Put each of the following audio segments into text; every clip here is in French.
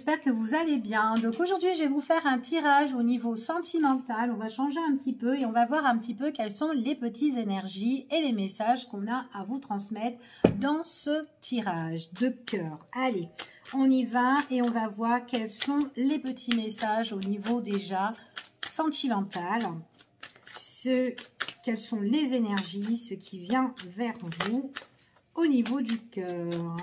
j'espère que vous allez bien. Donc aujourd'hui, je vais vous faire un tirage au niveau sentimental. On va changer un petit peu et on va voir un petit peu quelles sont les petites énergies et les messages qu'on a à vous transmettre dans ce tirage de cœur. Allez, on y va et on va voir quels sont les petits messages au niveau déjà sentimental. Quelles sont les énergies, ce qui vient vers vous au niveau du cœur.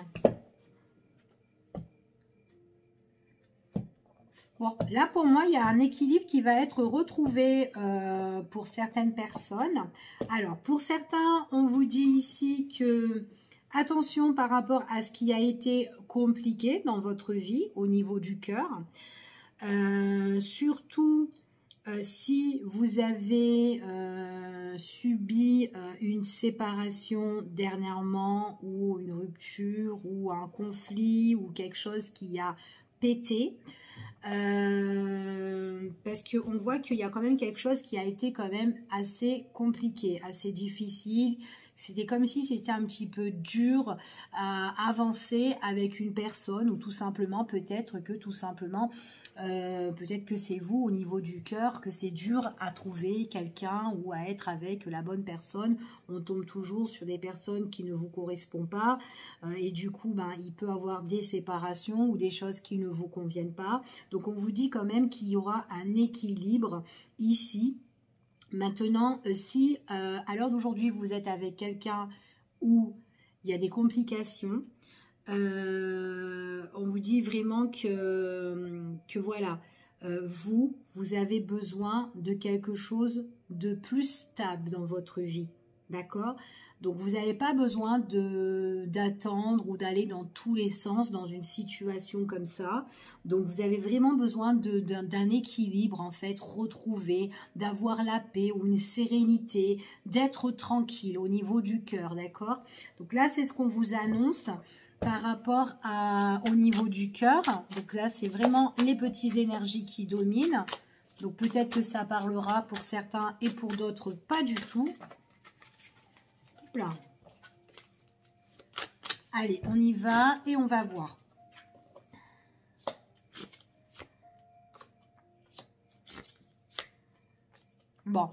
Bon, là pour moi, il y a un équilibre qui va être retrouvé pour certaines personnes. Alors, pour certains, on vous dit ici que attention par rapport à ce qui a été compliqué dans votre vie au niveau du cœur. Surtout si vous avez subi une séparation dernièrement ou une rupture ou un conflit ou quelque chose qui a pété. Parce qu'on voit qu'il y a quand même quelque chose qui a été quand même assez compliqué, assez difficile. C'était comme si c'était un petit peu dur à avancer avec une personne ou tout simplement peut-être que c'est vous au niveau du cœur, que c'est dur à trouver quelqu'un ou à être avec la bonne personne. On tombe toujours sur des personnes qui ne vous correspondent pas et du coup, il peut y avoir des séparations ou des choses qui ne vous conviennent pas. Donc, on vous dit quand même qu'il y aura un équilibre ici. Maintenant, si à l'heure d'aujourd'hui, vous êtes avec quelqu'un où il y a des complications, on vous dit vraiment que voilà, vous avez besoin de quelque chose de plus stable dans votre vie, d'accord? Donc, vous n'avez pas besoin d'attendre ou d'aller dans tous les sens dans une situation comme ça. Donc, vous avez vraiment besoin d'un équilibre, en fait, retrouvé, d'avoir la paix ou une sérénité, d'être tranquille au niveau du cœur, d'accord? Donc là, c'est ce qu'on vous annonce par rapport au niveau du cœur. Donc là, c'est vraiment les petites énergies qui dominent. Donc peut-être que ça parlera pour certains et pour d'autres, pas du tout. Là. Allez, on y va et on va voir. Bon.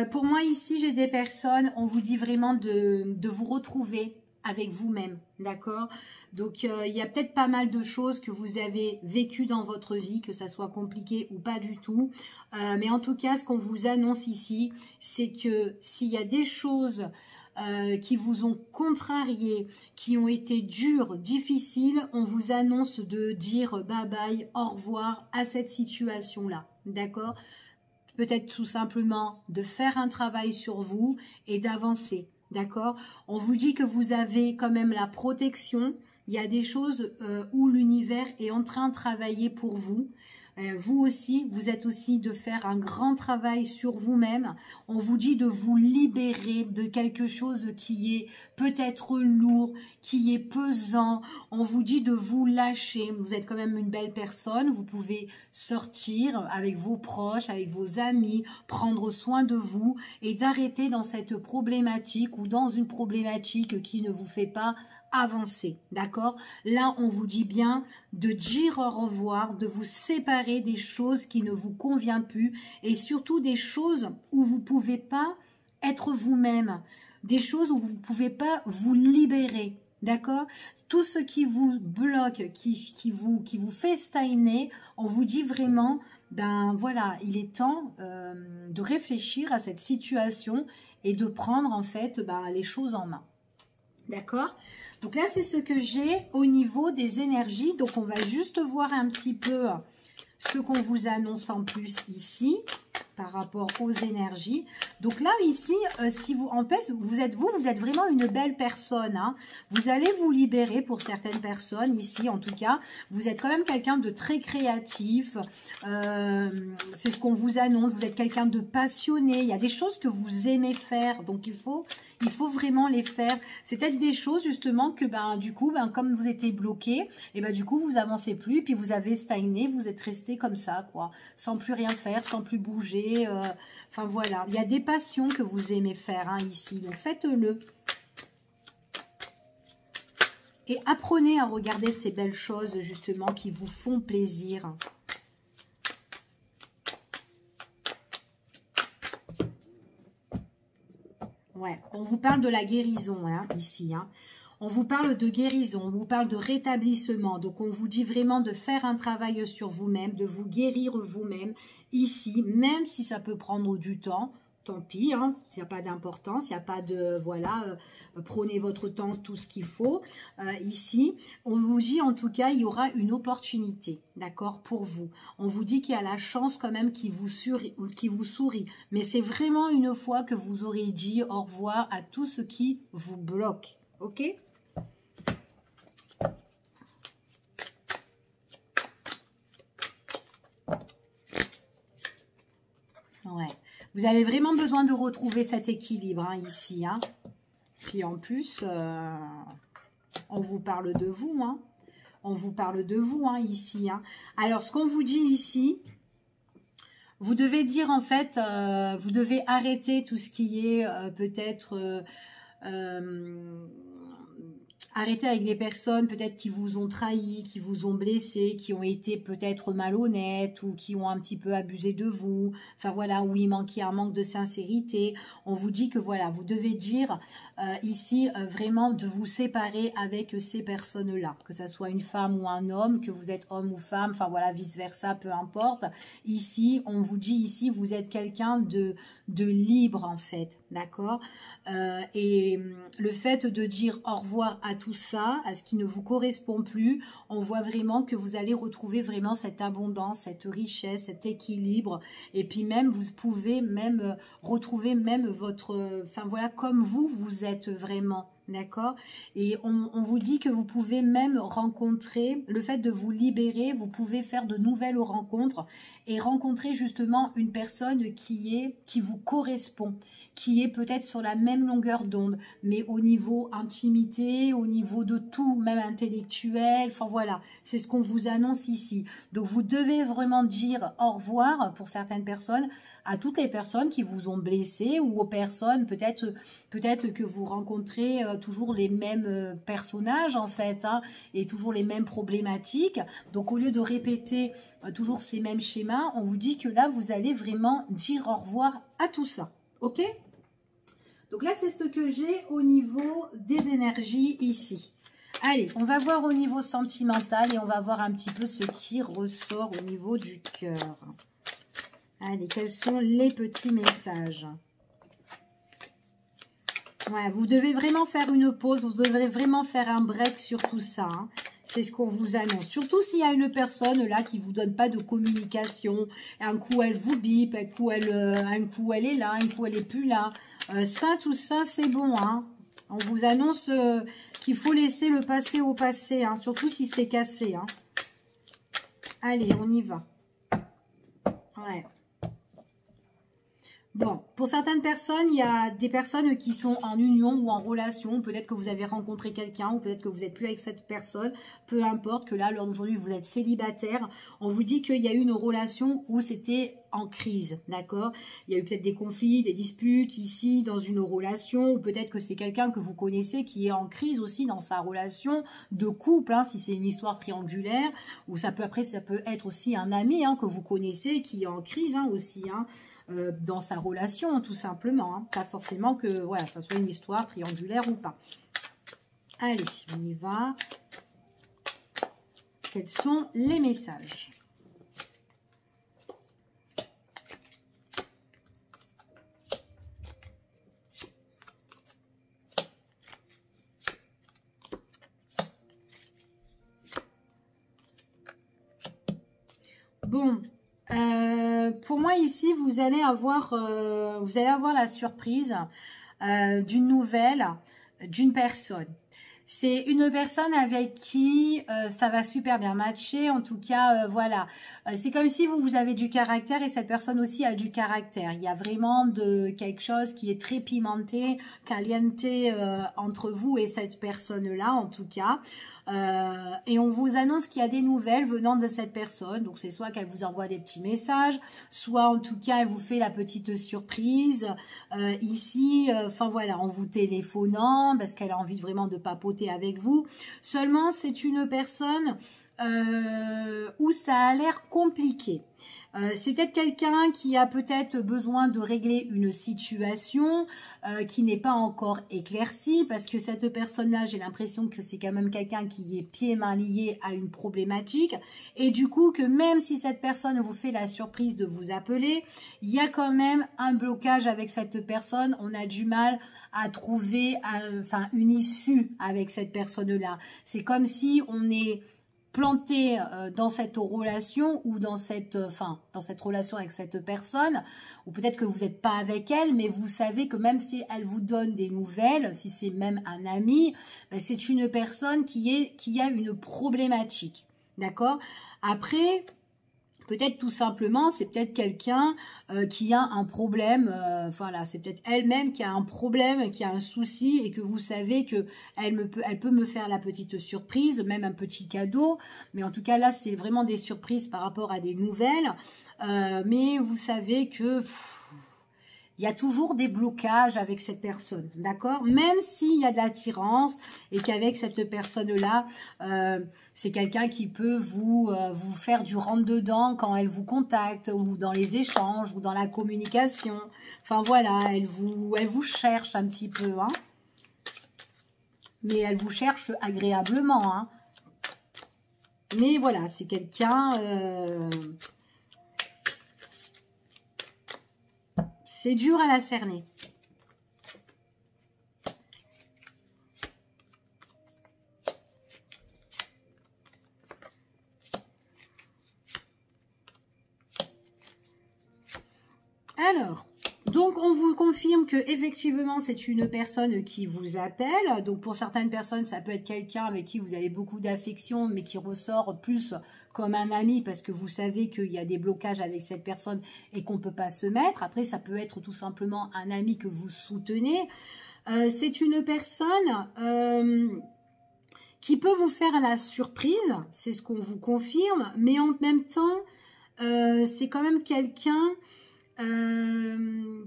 Pour moi, ici, j'ai des personnes, on vous dit vraiment de vous retrouver avec vous-même, d'accord? Donc, il y a peut-être pas mal de choses que vous avez vécues dans votre vie, que ça soit compliqué ou pas du tout. Mais en tout cas, ce qu'on vous annonce ici, c'est que s'il y a des choses qui vous ont contrarié, qui ont été dures, difficiles, on vous annonce de dire bye bye, au revoir à cette situation-là, d'accord? Peut-être tout simplement de faire un travail sur vous et d'avancer, d'accord? On vous dit que vous avez quand même la protection. Il y a des choses où l'univers est en train de travailler pour vous. Vous aussi, vous êtes aussi de faire un grand travail sur vous-même. On vous dit de vous libérer de quelque chose qui est peut-être lourd, qui est pesant. On vous dit de vous lâcher. Vous êtes quand même une belle personne. Vous pouvez sortir avec vos proches, avec vos amis, prendre soin de vous et d'arrêter dans cette problématique ou dans une problématique qui ne vous fait pas avancer, d'accord? Là, on vous dit bien de dire au revoir, de vous séparer des choses qui ne vous conviennent plus et surtout des choses où vous ne pouvez pas être vous-même, des choses où vous ne pouvez pas vous libérer, d'accord? Tout ce qui vous bloque, qui vous fait stagner, on vous dit vraiment, voilà, il est temps de réfléchir à cette situation et de prendre en fait les choses en main. D'accord? Donc là, c'est ce que j'ai au niveau des énergies. Donc, on va juste voir un petit peu ce qu'on vous annonce en plus ici par rapport aux énergies. Donc là, ici, si vous, en fait, vous êtes vraiment une belle personne. Hein. Vous allez vous libérer pour certaines personnes ici, en tout cas. Vous êtes quand même quelqu'un de très créatif. C'est ce qu'on vous annonce. Vous êtes quelqu'un de passionné. Il y a des choses que vous aimez faire. Donc, il faut vraiment les faire. C'est peut-être des choses justement que du coup, comme vous étiez bloqué, et du coup, vous avancez plus. Et puis, vous avez stagné. Vous êtes resté comme ça, quoi. Sans plus rien faire, sans plus bouger. Enfin, voilà. Il y a des passions que vous aimez faire ici. Donc, faites-le. Et apprenez à regarder ces belles choses, justement, qui vous font plaisir. Ouais, on vous parle de la guérison, hein, ici. Hein. On vous parle de guérison, on vous parle de rétablissement. Donc, on vous dit vraiment de faire un travail sur vous-même, de vous guérir vous-même ici, même si ça peut prendre du temps. Tant pis, hein, il n'y a pas d'importance, il n'y a pas de, voilà, prenez votre temps, tout ce qu'il faut. Ici, on vous dit en tout cas, il y aura une opportunité, d'accord, pour vous. On vous dit qu'il y a la chance quand même qui vous sourit. Mais c'est vraiment une fois que vous aurez dit au revoir à tout ce qui vous bloque, ok ? Ouais. Vous avez vraiment besoin de retrouver cet équilibre, hein, ici. Hein. Puis en plus, on vous parle de vous. Hein. On vous parle de vous, hein, ici. Hein. Alors, ce qu'on vous dit ici, vous devez dire, en fait, vous devez arrêter tout ce qui est peut-être... arrêtez avec des personnes peut-être qui vous ont trahi, qui vous ont blessé, qui ont été peut-être malhonnêtes ou qui ont un petit peu abusé de vous. Enfin voilà, où il y a un manque de sincérité. On vous dit que voilà, vous devez dire ici vraiment de vous séparer avec ces personnes-là. Que ce soit une femme ou un homme, que vous êtes homme ou femme, enfin voilà, vice-versa, peu importe. Ici, on vous dit ici, vous êtes quelqu'un de libre en fait, d'accord ? Et le fait de dire au revoir à tout ça, à ce qui ne vous correspond plus, on voit vraiment que vous allez retrouver vraiment cette abondance, cette richesse, cet équilibre. Et puis même, vous pouvez même retrouver même votre... Enfin voilà, comme vous êtes vraiment. D'accord? Et on vous dit que vous pouvez même rencontrer, le fait de vous libérer, vous pouvez faire de nouvelles rencontres et rencontrer justement une personne qui vous correspond, qui est peut-être sur la même longueur d'onde, mais au niveau intimité, au niveau de tout, même intellectuel, enfin voilà, c'est ce qu'on vous annonce ici. Donc vous devez vraiment dire au revoir pour certaines personnes, à toutes les personnes qui vous ont blessé ou aux personnes peut-être que vous rencontrez toujours les mêmes personnages en fait, hein, et toujours les mêmes problématiques. Donc au lieu de répéter toujours ces mêmes schémas, on vous dit que là vous allez vraiment dire au revoir à tout ça, ok ? Donc là c'est ce que j'ai au niveau des énergies ici. Allez, on va voir au niveau sentimental et on va voir un petit peu ce qui ressort au niveau du cœur. Allez, quels sont les petits messages ? Ouais, vous devez vraiment faire une pause, vous devrez vraiment faire un break sur tout ça. Hein. C'est ce qu'on vous annonce. Surtout s'il y a une personne là qui ne vous donne pas de communication. Un coup, elle vous bip, un coup, elle est là, un coup, elle n'est plus là. Tout ça, c'est bon. Hein. On vous annonce qu'il faut laisser le passé au passé, hein, surtout si c'est cassé. Hein. Allez, on y va. Ouais. Bon, pour certaines personnes, il y a des personnes qui sont en union ou en relation. Peut-être que vous avez rencontré quelqu'un ou peut-être que vous n'êtes plus avec cette personne. Peu importe que là, lors d'aujourd'hui, vous êtes célibataire. On vous dit qu'il y a eu une relation où c'était en crise, d'accord? Il y a eu peut-être des conflits, des disputes ici dans une relation. Ou peut-être que c'est quelqu'un que vous connaissez qui est en crise aussi dans sa relation de couple, hein, si c'est une histoire triangulaire. Ou ça peut être aussi un ami hein, que vous connaissez qui est en crise hein, aussi, hein. Dans sa relation, tout simplement. Hein. Pas forcément que voilà, ça soit une histoire triangulaire ou pas. Allez, on y va. Quels sont les messages? Bon. Pour moi ici, vous allez avoir la surprise d'une nouvelle d'une personne. C'est une personne avec qui ça va super bien matcher. En tout cas, voilà. C'est comme si vous avez du caractère et cette personne aussi a du caractère. Il y a vraiment quelque chose qui est très pimenté, caliente entre vous et cette personne-là, en tout cas. Et on vous annonce qu'il y a des nouvelles venant de cette personne. Donc, c'est soit qu'elle vous envoie des petits messages, soit en tout cas, elle vous fait la petite surprise ici. Enfin, voilà, en vous téléphonant parce qu'elle a envie vraiment de papoter côté avec vous. Seulement, c'est une personne où ça a l'air compliqué. C'est peut-être quelqu'un qui a peut-être besoin de régler une situation qui n'est pas encore éclaircie, parce que cette personne-là, j'ai l'impression que c'est quand même quelqu'un qui est pieds et mains liés à une problématique, et du coup que même si cette personne vous fait la surprise de vous appeler, il y a quand même un blocage avec cette personne. On a du mal à trouver une issue avec cette personne-là. C'est comme si on est planté dans cette relation ou dans cette relation avec cette personne, ou peut-être que vous n'êtes pas avec elle, mais vous savez que même si elle vous donne des nouvelles, si c'est même un ami, ben c'est une personne qui a une problématique, d'accord? Après, peut-être tout simplement, c'est peut-être quelqu'un qui a un problème, voilà, c'est peut-être elle-même qui a un problème, qui a un souci, et que vous savez que elle peut me faire la petite surprise, même un petit cadeau, mais en tout cas là, c'est vraiment des surprises par rapport à des nouvelles, mais vous savez que il y a toujours des blocages avec cette personne, d'accord? Même s'il y a de l'attirance et qu'avec cette personne-là, c'est quelqu'un qui peut vous faire du rentre-dedans quand elle vous contacte, ou dans les échanges, ou dans la communication. Enfin voilà, elle vous cherche un petit peu, hein? Mais elle vous cherche agréablement, hein? Mais voilà, c'est quelqu'un... c'est dur à la cerner. Alors, donc on vous confirme que effectivement c'est une personne qui vous appelle. Donc pour certaines personnes, ça peut être quelqu'un avec qui vous avez beaucoup d'affection, mais qui ressort plus comme un ami, parce que vous savez qu'il y a des blocages avec cette personne et qu'on ne peut pas se mettre. Après, ça peut être tout simplement un ami que vous soutenez. C'est une personne qui peut vous faire la surprise, c'est ce qu'on vous confirme, mais en même temps, c'est quand même quelqu'un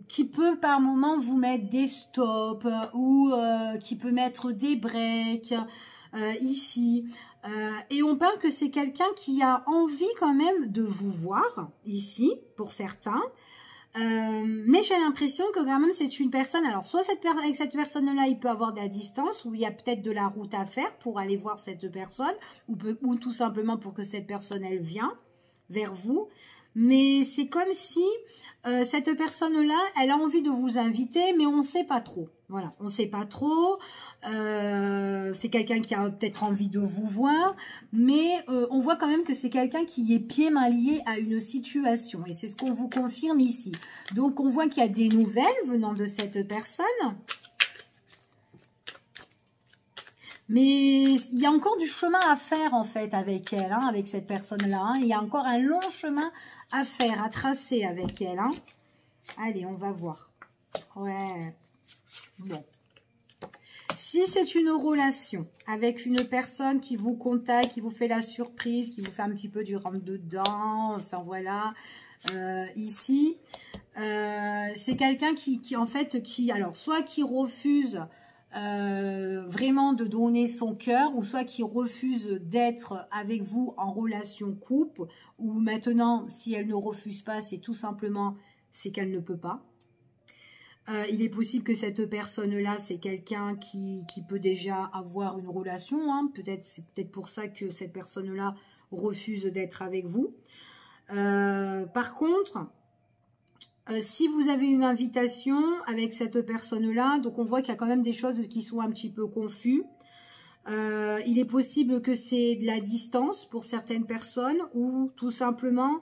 qui peut par moment vous mettre des stops, ou qui peut mettre des breaks ici. Et on parle que c'est quelqu'un qui a envie quand même de vous voir ici, pour certains. Mais j'ai l'impression que quand même c'est une personne, alors soit avec cette personne-là, il peut avoir de la distance, ou il y a peut-être de la route à faire pour aller voir cette personne, ou tout simplement pour que cette personne, elle vient vers vous. Mais c'est comme si cette personne-là, elle a envie de vous inviter, mais on ne sait pas trop. Voilà, on ne sait pas trop. C'est quelqu'un qui a peut-être envie de vous voir, mais on voit quand même que c'est quelqu'un qui est pieds mains liés à une situation. Et c'est ce qu'on vous confirme ici. Donc, on voit qu'il y a des nouvelles venant de cette personne. Mais il y a encore du chemin à faire, en fait, avec elle, hein, avec cette personne-là. Hein. Il y a encore un long chemin à faire, à tracer avec elle. Hein. Allez, on va voir. Ouais. Bon. Si c'est une relation avec une personne qui vous contacte, qui vous fait la surprise, qui vous fait un petit peu du rentre-dedans, enfin voilà, ici, c'est quelqu'un en fait, alors, soit qui refuse vraiment de donner son cœur, ou soit qui refuse d'être avec vous en relation couple, ou maintenant, si elle ne refuse pas, c'est tout simplement, c'est qu'elle ne peut pas. Il est possible que cette personne-là, c'est quelqu'un qui peut déjà avoir une relation. Hein. C'est peut-être pour ça que cette personne-là refuse d'être avec vous. Par contre, si vous avez une invitation avec cette personne-là, donc on voit qu'il y a quand même des choses qui sont un petit peu confuses. Il est possible que c'est de la distance pour certaines personnes, ou tout simplement...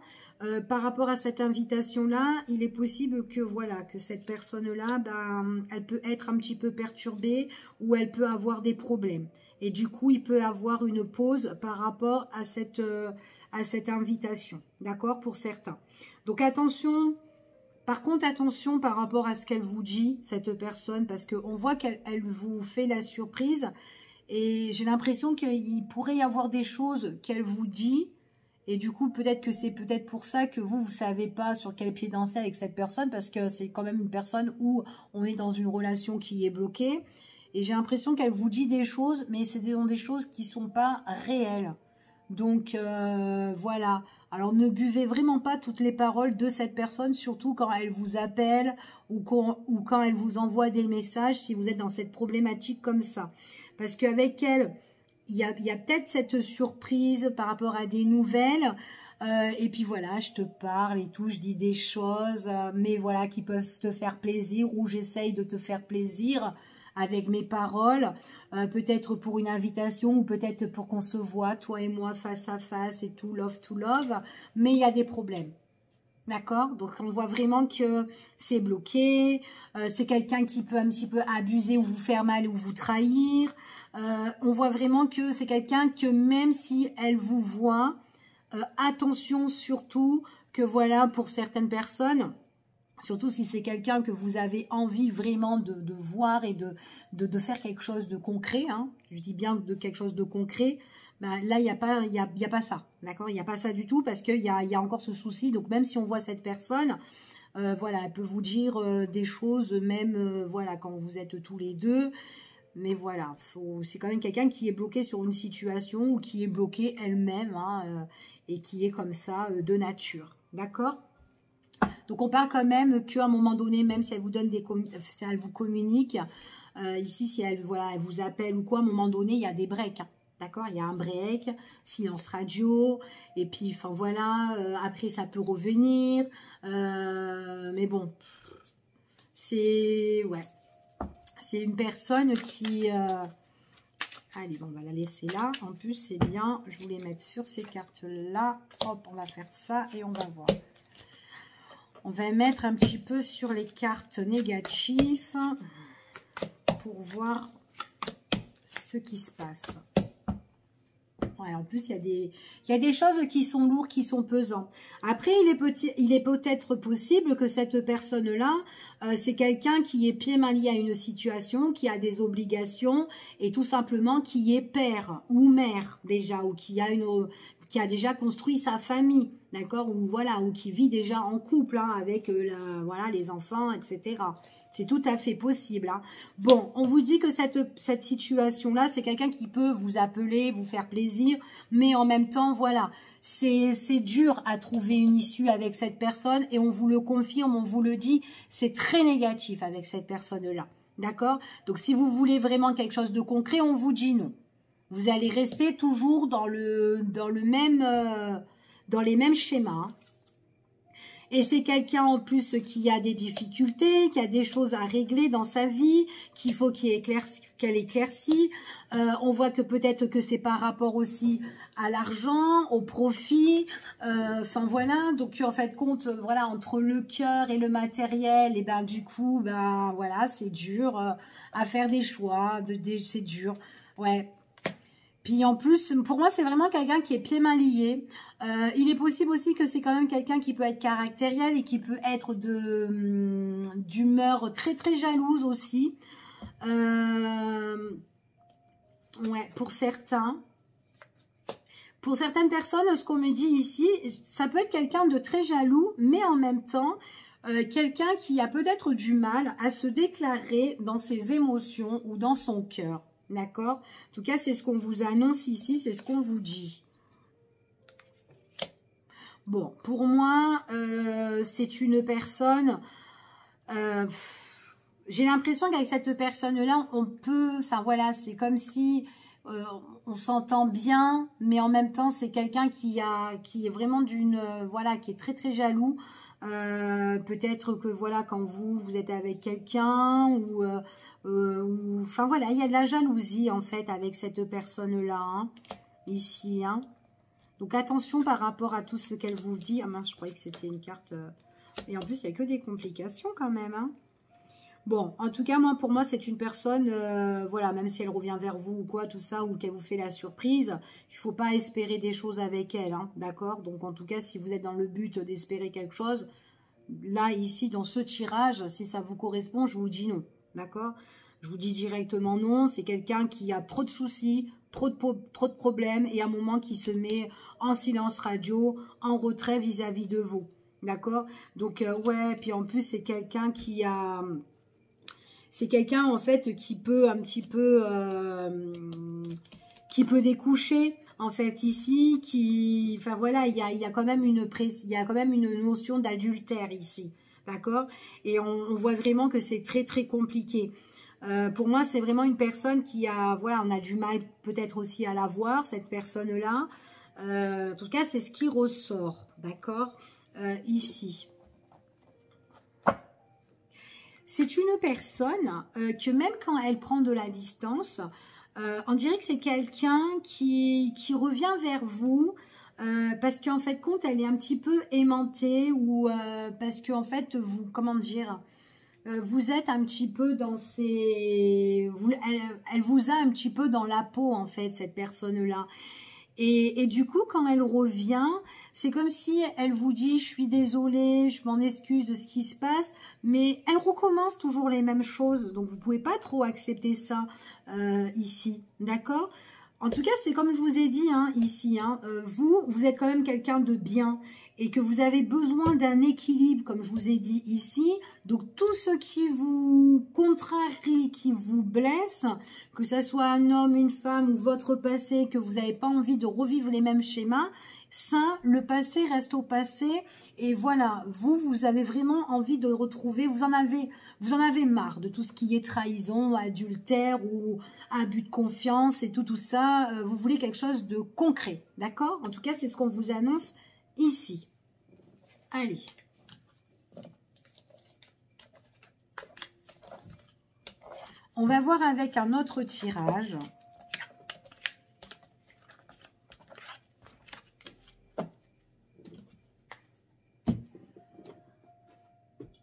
par rapport à cette invitation-là, il est possible que voilà, que cette personne-là, ben, elle peut être un petit peu perturbée, ou elle peut avoir des problèmes. Et du coup, il peut avoir une pause par rapport à cette invitation, d'accord, pour certains. Donc attention, par contre attention par rapport à ce qu'elle vous dit, cette personne, parce qu'on voit qu'elle vous fait la surprise, et j'ai l'impression qu'il pourrait y avoir des choses qu'elle vous dit. Et du coup, peut-être que c'est peut-être pour ça que vous ne savez pas sur quel pied danser avec cette personne, parce que c'est quand même une personne où on est dans une relation qui est bloquée. Et j'ai l'impression qu'elle vous dit des choses, mais c'est des choses qui ne sont pas réelles. Donc, voilà. Alors, ne buvez vraiment pas toutes les paroles de cette personne, surtout quand elle vous appelle ou quand elle vous envoie des messages, si vous êtes dans cette problématique comme ça. Parce qu'avec elle, il y a peut-être cette surprise par rapport à des nouvelles. Et puis voilà, je te parle et tout, je dis des choses, mais voilà, qui peuvent te faire plaisir ou j'essaye de te faire plaisir avec mes paroles, peut-être pour une invitation ou peut-être pour qu'on se voit, toi et moi, face à face et tout, love to love, mais il y a des problèmes. D'accord? Donc, on voit vraiment que c'est bloqué, c'est quelqu'un qui peut un petit peu abuser ou vous faire mal ou vous trahir. On voit vraiment que c'est quelqu'un que même si elle vous voit, attention surtout que voilà, pour certaines personnes, surtout si c'est quelqu'un que vous avez envie vraiment de voir et de faire quelque chose de concret, hein, je dis bien de quelque chose de concret, ben là, il n'y a pas ça, d'accord? Il n'y a pas ça du tout parce qu'il y a encore ce souci. Donc, même si on voit cette personne, voilà, elle peut vous dire des choses, même, voilà, quand vous êtes tous les deux. Mais voilà, c'est quand même quelqu'un qui est bloqué sur une situation ou qui est bloqué elle-même, hein, et qui est comme ça de nature, d'accord? Donc, on parle quand même qu'à un moment donné, même si elle vous donne si elle vous communique, ici, si elle, voilà, elle vous appelle ou quoi, à un moment donné, il y a des breaks, hein. D'accord, il y a un break, silence radio, et puis, enfin voilà, après ça peut revenir, mais bon, ouais, c'est une personne qui, allez, bon, on va la laisser là, en plus c'est bien, je voulais mettre sur ces cartes-là, hop, on va faire ça et on va voir. On va mettre un petit peu sur les cartes négatives pour voir ce qui se passe. Ouais, en plus, il y a des choses qui sont lourdes, qui sont pesantes. Après, il est peut-être possible que cette personne-là, c'est quelqu'un qui est pied main lié à une situation, qui a des obligations et tout simplement qui est père ou mère déjà, ou qui a déjà construit sa famille, d'accord, ou voilà, ou qui vit déjà en couple, hein, avec voilà, les enfants, etc. C'est tout à fait possible, hein. Bon, on vous dit que cette situation-là, c'est quelqu'un qui peut vous appeler, vous faire plaisir, mais en même temps, voilà, c'est dur à trouver une issue avec cette personne et on vous le confirme, on vous le dit, c'est très négatif avec cette personne-là, d'accord? Donc, si vous voulez vraiment quelque chose de concret, on vous dit non. Vous allez rester toujours dans les mêmes schémas, hein. Et c'est quelqu'un en plus qui a des difficultés, qui a des choses à régler dans sa vie, qu'il faut qu'elle éclaircisse. On voit que peut-être que c'est par rapport aussi à l'argent, au profit. Enfin voilà, donc en fait compte, voilà, entre le cœur et le matériel, et ben du coup, ben voilà, c'est dur à faire des choix, c'est dur, ouais. Puis en plus, pour moi, c'est vraiment quelqu'un qui est pieds mains liés. Il est possible aussi que c'est quand même quelqu'un qui peut être caractériel et qui peut être d'humeur très très jalouse aussi. Ouais, pour certains. Pour certaines personnes, ce qu'on me dit ici, ça peut être quelqu'un de très jaloux, mais en même temps, quelqu'un qui a peut-être du mal à se déclarer dans ses émotions ou dans son cœur. D'accord? En tout cas, c'est ce qu'on vous annonce ici, c'est ce qu'on vous dit. Bon, pour moi, c'est une personne... j'ai l'impression qu'avec cette personne-là, on peut... Enfin, voilà, c'est comme si on s'entend bien, mais en même temps, c'est quelqu'un qui est vraiment voilà, qui est très, très jaloux. Peut-être que, voilà, quand vous êtes avec quelqu'un ou... enfin voilà, il y a de la jalousie en fait avec cette personne-là, hein, ici, hein. Donc attention par rapport à tout ce qu'elle vous dit. Ah mince, je croyais que c'était une carte. Et en plus, il n'y a que des complications quand même, hein. Bon, en tout cas, pour moi, c'est une personne, voilà, même si elle revient vers vous ou quoi, tout ça, ou qu'elle vous fait la surprise, il ne faut pas espérer des choses avec elle, hein, d'accord? Donc en tout cas, si vous êtes dans le but d'espérer quelque chose, là, ici, dans ce tirage, si ça vous correspond, je vous dis non, d'accord? Je vous dis directement non, c'est quelqu'un qui a trop de soucis, trop de problèmes, et à un moment qui se met en silence radio, en retrait vis-à-vis de vous, d'accord? Donc, ouais, puis en plus, c'est quelqu'un qui a... c'est quelqu'un en fait qui peut un petit peu, qui peut découcher en fait ici, enfin voilà, il y a quand même une notion d'adultère ici, d'accord? Et on voit vraiment que c'est très très compliqué. Pour moi, c'est vraiment une personne qui a, voilà, on a du mal peut-être aussi à la voir, cette personne-là. En tout cas, c'est ce qui ressort, d'accord, ici. C'est une personne que même quand elle prend de la distance, on dirait que c'est quelqu'un qui revient vers vous parce qu'en fait, compte, elle est un petit peu aimantée ou parce qu'en fait, vous, comment dire, vous êtes un petit peu dans ses... elle vous a un petit peu dans la peau, en fait, cette personne-là. Et du coup, quand elle revient, c'est comme si elle vous dit « je suis désolée, je m'en excuse de ce qui se passe », mais elle recommence toujours les mêmes choses. Donc, vous ne pouvez pas trop accepter ça ici, d'accord? En tout cas, c'est comme je vous ai dit hein, ici, hein, vous êtes quand même quelqu'un de bien et que vous avez besoin d'un équilibre, comme je vous ai dit ici. Donc, tout ce qui vous contrarie, qui vous blesse, que ce soit un homme, une femme ou votre passé, que vous n'avez pas envie de revivre les mêmes schémas, ça, le passé reste au passé. Et voilà, vous avez vraiment envie de retrouver, vous en avez marre de tout ce qui est trahison, adultère ou abus de confiance et tout ça. Vous voulez quelque chose de concret, d'accord? En tout cas, c'est ce qu'on vous annonce ici. Allez. On va voir avec un autre tirage.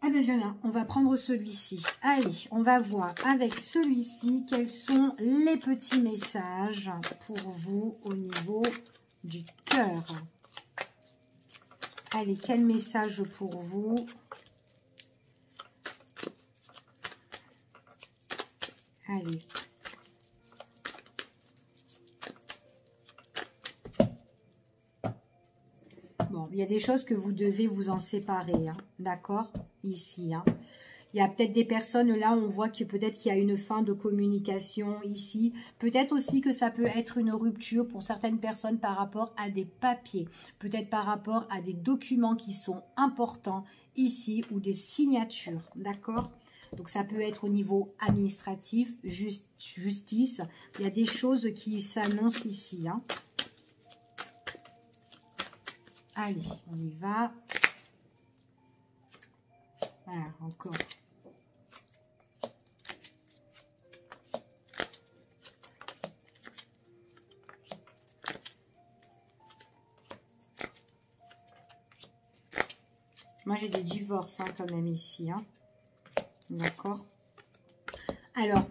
Ah ben voilà, on va prendre celui-ci. Allez, on va voir avec celui-ci quels sont les petits messages pour vous au niveau du cœur. Allez, quel message pour vous? Allez. Bon, il y a des choses que vous devez vous en séparer, hein, d'accord? Ici, hein. Il y a peut-être des personnes, là, on voit que peut-être qu'il y a une fin de communication ici. Peut-être aussi que ça peut être une rupture pour certaines personnes par rapport à des papiers. Peut-être par rapport à des documents qui sont importants ici ou des signatures, d'accord? Donc, ça peut être au niveau administratif, justice. Il y a des choses qui s'annoncent ici, hein. Allez, on y va. Voilà, encore. Moi, j'ai des divorces hein, quand même ici. Hein. D'accord. Alors,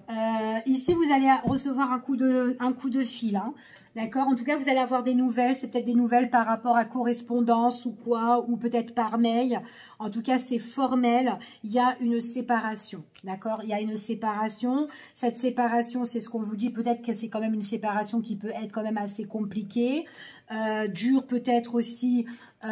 ici, vous allez recevoir un coup de fil. Hein. D'accord. En tout cas, vous allez avoir des nouvelles. C'est peut-être des nouvelles par rapport à correspondance ou quoi, ou peut-être par mail. En tout cas, c'est formel. Il y a une séparation. D'accord. Il y a une séparation. Cette séparation, c'est ce qu'on vous dit. Peut-être que c'est quand même une séparation qui peut être quand même assez compliquée. Dure peut-être aussi de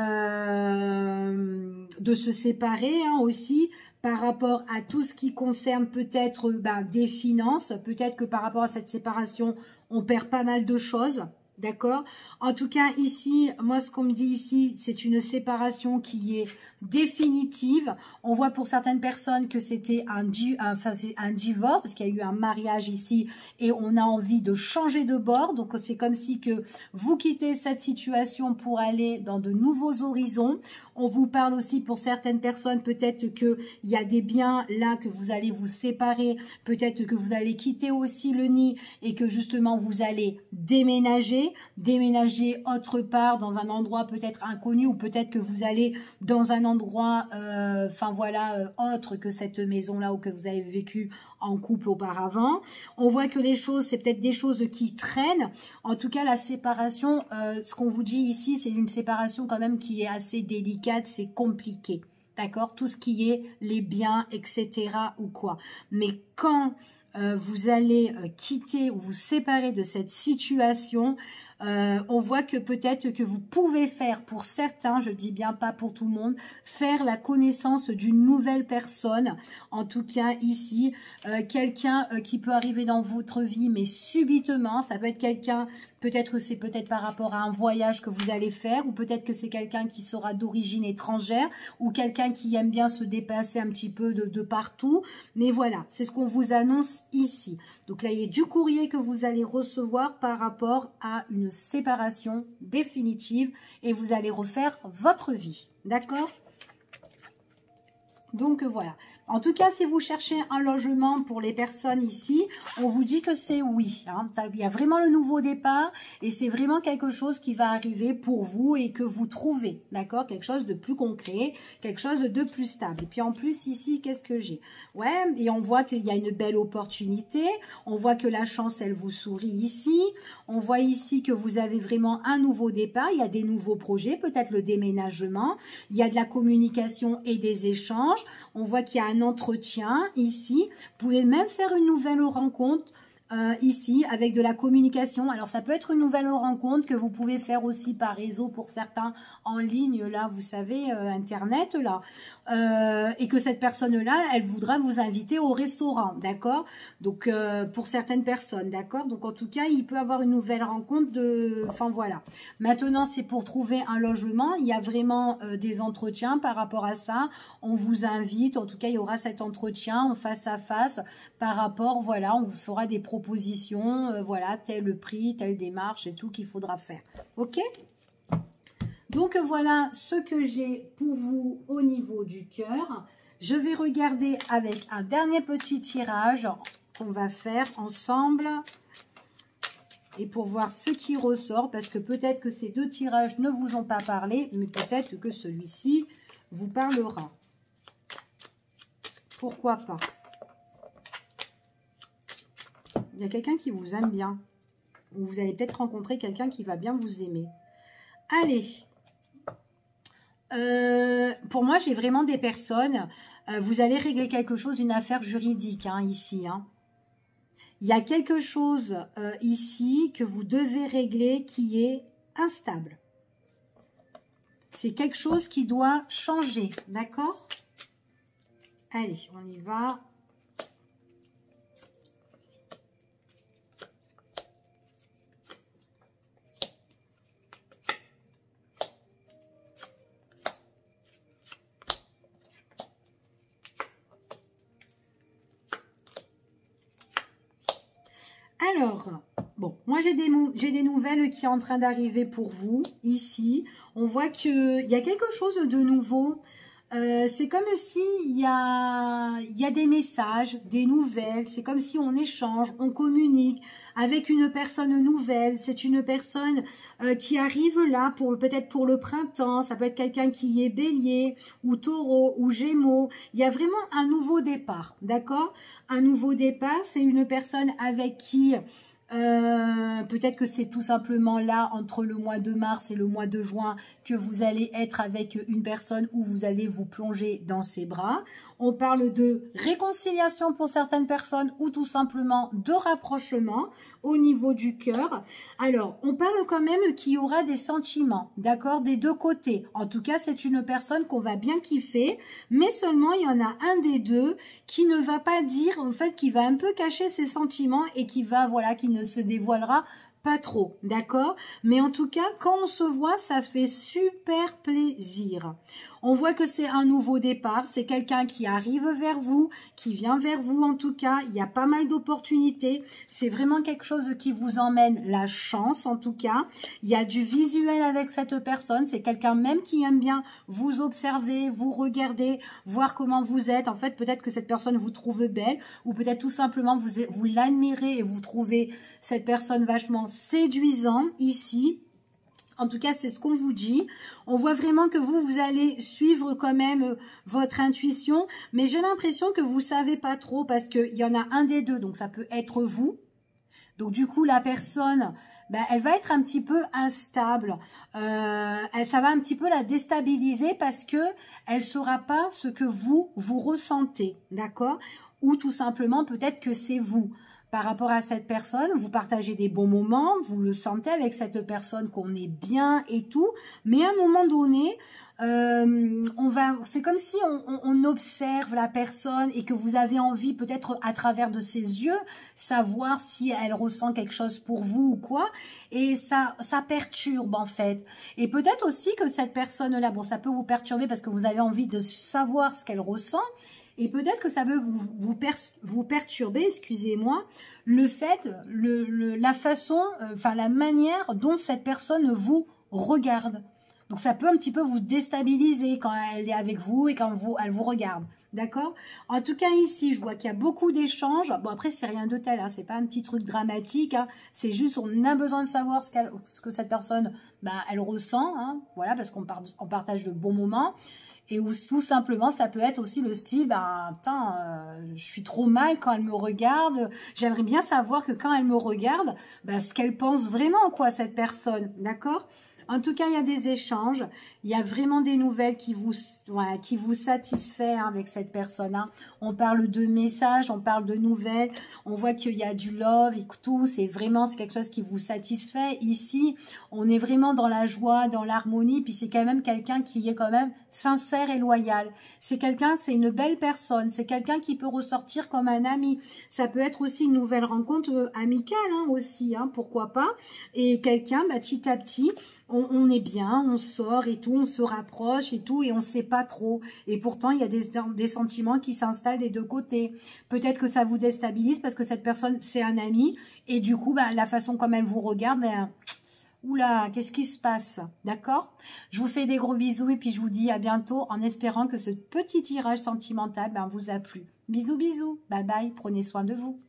se séparer hein, aussi. Par rapport à tout ce qui concerne peut-être des finances, peut-être que par rapport à cette séparation, on perd pas mal de choses, d'accord? En tout cas, ici, moi, ce qu'on me dit ici, c'est une séparation qui est définitive. On voit pour certaines personnes que c'était un divorce, parce qu'il y a eu un mariage ici, et on a envie de changer de bord. Donc, c'est comme si que vous quittez cette situation pour aller dans de nouveaux horizons. On vous parle aussi pour certaines personnes, peut-être qu'il y a des biens là que vous allez vous séparer, peut-être que vous allez quitter aussi le nid et que justement vous allez déménager autre part dans un endroit peut-être inconnu ou peut-être que vous allez dans un endroit, autre que cette maison-là ou que vous avez vécu en couple auparavant. On voit que les choses, c'est peut-être des choses qui traînent. En tout cas, la séparation, ce qu'on vous dit ici, c'est une séparation quand même qui est assez délicate, c'est compliqué. D'accord? Tout ce qui est les biens, etc. ou quoi. Mais quand vous allez quitter ou vous séparer de cette situation, On voit que peut-être que vous pouvez faire, pour certains, je dis bien pas pour tout le monde, faire la connaissance d'une nouvelle personne. En tout cas, ici, quelqu'un qui peut arriver dans votre vie, mais subitement. Ça peut être quelqu'un, peut-être que c'est peut-être par rapport à un voyage que vous allez faire, ou peut-être que c'est quelqu'un qui sera d'origine étrangère, ou quelqu'un qui aime bien se dépasser un petit peu de partout. Mais voilà, c'est ce qu'on vous annonce ici. Donc là, il y a du courrier que vous allez recevoir par rapport à une séparation définitive et vous allez refaire votre vie. D'accord ? Donc voilà. En tout cas, si vous cherchez un logement pour les personnes ici, on vous dit que c'est oui. Hein. Il y a vraiment le nouveau départ et c'est vraiment quelque chose qui va arriver pour vous et que vous trouvez. D'accord? Quelque chose de plus concret, quelque chose de plus stable. Et puis en plus, ici, qu'est-ce que j'ai? Ouais, et on voit qu'il y a une belle opportunité. On voit que la chance, elle vous sourit ici. On voit ici que vous avez vraiment un nouveau départ. Il y a des nouveaux projets, peut-être le déménagement. Il y a de la communication et des échanges. On voit qu'il y a un entretien ici. Vous pouvez même faire une nouvelle rencontre ici avec de la communication. Alors ça peut être une nouvelle rencontre que vous pouvez faire aussi par réseau pour certains en ligne, là vous savez, internet là, et que cette personne-là, elle voudra vous inviter au restaurant, d'accord? Donc pour certaines personnes, d'accord? Donc en tout cas, il peut avoir une nouvelle rencontre de... Enfin voilà. Maintenant, c'est pour trouver un logement. Il y a vraiment des entretiens par rapport à ça. On vous invite, en tout cas, il y aura cet entretien en face à face par rapport, voilà, on vous fera des propositions, voilà, tel prix, telle démarche et tout qu'il faudra faire. Ok? Donc voilà ce que j'ai pour vous au niveau du cœur. Je vais regarder avec un dernier petit tirage qu'on va faire ensemble. Et pour voir ce qui ressort, parce que peut-être que ces deux tirages ne vous ont pas parlé, mais peut-être que celui-ci vous parlera. Pourquoi pas? Il y a quelqu'un qui vous aime bien. Ou vous allez peut-être rencontrer quelqu'un qui va bien vous aimer. Allez. Pour moi, j'ai vraiment des personnes. Vous allez régler quelque chose, une affaire juridique, hein, ici. Hein. Il y a quelque chose ici que vous devez régler qui est instable. C'est quelque chose qui doit changer, d'accord? Allez, on y va. Alors, bon, moi j'ai des nouvelles qui sont en train d'arriver pour vous, ici. On voit qu'il y a quelque chose de nouveau. C'est comme si il y a des messages, des nouvelles. C'est comme si on échange, on communique avec une personne nouvelle. C'est une personne qui arrive là peut-être pour le printemps. Ça peut être quelqu'un qui est bélier ou taureau ou gémeaux. Il y a vraiment un nouveau départ, d'accord? Un nouveau départ, c'est une personne avec qui... peut-être que c'est tout simplement là, entre le mois de mars et le mois de juin, que vous allez être avec une personne où vous allez vous plonger dans ses bras. On parle de réconciliation pour certaines personnes ou tout simplement de rapprochement au niveau du cœur. Alors, on parle quand même qu'il y aura des sentiments, d'accord, des deux côtés. En tout cas, c'est une personne qu'on va bien kiffer, mais seulement il y en a un des deux qui ne va pas dire, en fait, qui va un peu cacher ses sentiments et qui va, voilà, qui ne se dévoilera pas trop, d'accord? Mais en tout cas, quand on se voit, ça fait super plaisir. On voit que c'est un nouveau départ, c'est quelqu'un qui arrive vers vous, qui vient vers vous en tout cas. Il y a pas mal d'opportunités. C'est vraiment quelque chose qui vous emmène la chance en tout cas. Il y a du visuel avec cette personne. C'est quelqu'un même qui aime bien vous observer, vous regarder, voir comment vous êtes. En fait, peut-être que cette personne vous trouve belle ou peut-être tout simplement vous l'admirez et vous trouvez cette personne vachement séduisant ici. En tout cas, c'est ce qu'on vous dit. On voit vraiment que vous allez suivre quand même votre intuition. Mais j'ai l'impression que vous ne savez pas trop parce qu'il y en a un des deux. Donc, ça peut être vous. Donc, du coup, la personne, ben, elle va être un petit peu instable. Ça va un petit peu la déstabiliser parce qu'elle ne saura pas ce que vous ressentez. D'accord? Ou tout simplement, peut-être que c'est vous. par rapport à cette personne, vous partagez des bons moments, vous le sentez avec cette personne qu'on est bien et tout, mais à un moment donné, c'est comme si on observe la personne et que vous avez envie peut-être à travers de ses yeux savoir si elle ressent quelque chose pour vous ou quoi, et ça perturbe en fait. Et peut-être aussi que cette personne-là, bon, ça peut vous perturber parce que vous avez envie de savoir ce qu'elle ressent, et peut-être que ça peut vous perturber, excusez-moi, le fait, la façon, enfin la manière dont cette personne vous regarde. Donc, ça peut un petit peu vous déstabiliser quand elle est avec vous et quand elle vous regarde. D'accord? En tout cas, ici, je vois qu'il y a beaucoup d'échanges. Bon, après, c'est rien de tel, hein, c'est pas un petit truc dramatique. Hein, c'est juste, on a besoin de savoir ce que cette personne, elle ressent. Hein, voilà, parce qu'on partage de bons moments. Et tout simplement, ça peut être aussi le style, je suis trop mal quand elle me regarde. J'aimerais bien savoir que quand elle me regarde, ce qu'elle pense vraiment, quoi, cette personne. D'accord? En tout cas, il y a des échanges, il y a vraiment des nouvelles qui vous satisfait hein, avec cette personne. Hein. On parle de messages, on parle de nouvelles, on voit qu'il y a du love et tout, c'est quelque chose qui vous satisfait. Ici, on est vraiment dans la joie, dans l'harmonie, puis c'est quand même quelqu'un qui est quand même sincère et loyal. C'est une belle personne, c'est quelqu'un qui peut ressortir comme un ami. Ça peut être aussi une nouvelle rencontre amicale hein, aussi, hein, pourquoi pas. Et quelqu'un, petit à petit, on est bien, on sort et tout, on se rapproche et tout, et on ne sait pas trop. Et pourtant, il y a des sentiments qui s'installent des deux côtés. Peut-être que ça vous déstabilise parce que cette personne, c'est un ami. Et du coup, la façon comme elle vous regarde, oula, qu'est-ce qui se passe? D'accord? Je vous fais des gros bisous et puis je vous dis à bientôt en espérant que ce petit tirage sentimental vous a plu. Bisous, bisous. Bye bye. Prenez soin de vous.